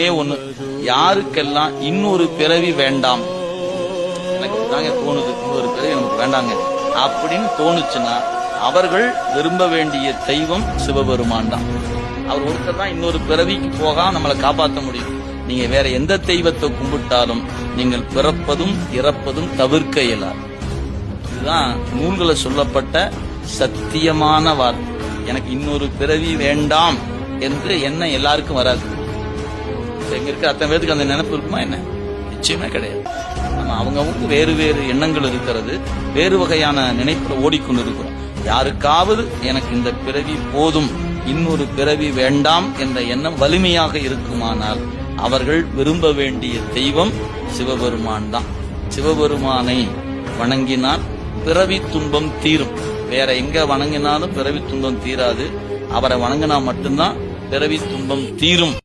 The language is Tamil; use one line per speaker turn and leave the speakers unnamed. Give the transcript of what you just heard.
ஒண்ணு, யாருக்கெல்லாம் இன்னொரு பிறவி வேண்டாம், எனக்கு தாங்க தோணுது, இன்னொரு பிறவி நமக்கு வேண்டாங்க அப்படின்னு தோணுச்சுன்னா அவர்கள் விரும்ப வேண்டிய தெய்வம் சிவபெருமான் தான். அவர் ஒருத்தர் தான் இன்னொரு பிறவிக்கு போக நம்மளை காப்பாற்ற முடியும். நீங்க வேற எந்த தெய்வத்தை கும்பிட்டாலும் நீங்கள் பிறப்பதும் இறப்பதும் தவிர்க்க இயலாது. இதுதான் நூல்களை சொல்லப்பட்ட சத்தியமான வார்த்தை. எனக்கு இன்னொரு பிறவி வேண்டாம் என்று எண்ணம் எல்லாருக்கும் வராது. எங்க இருக்க அத்தனை பேருக்கு அந்த நினைப்பு இருக்குமா என்ன? நிச்சயமே கிடையாது. நம்ம அவங்கவுக்கு வேறு வேறு எண்ணங்கள் இருக்கிறது, வேறு வகையான நினைப்புல ஓடிக்கொண்டு இருக்கிறோம். யாருக்காவது எனக்கு இந்த பிறவி போதும், இன்னொரு பிறவி வேண்டாம் என்ற எண்ணம் வலிமையாக இருக்குமானால் அவர்கள் விரும்ப வேண்டிய தெய்வம் சிவபெருமான் தான். சிவபெருமானை வணங்கினால் பிறவி துன்பம் தீரும். வேற எங்க வணங்கினாலும் பிறவி துன்பம் தீராது. அவரை வணங்கினா மட்டும்தான் பிறவி துன்பம் தீரும்.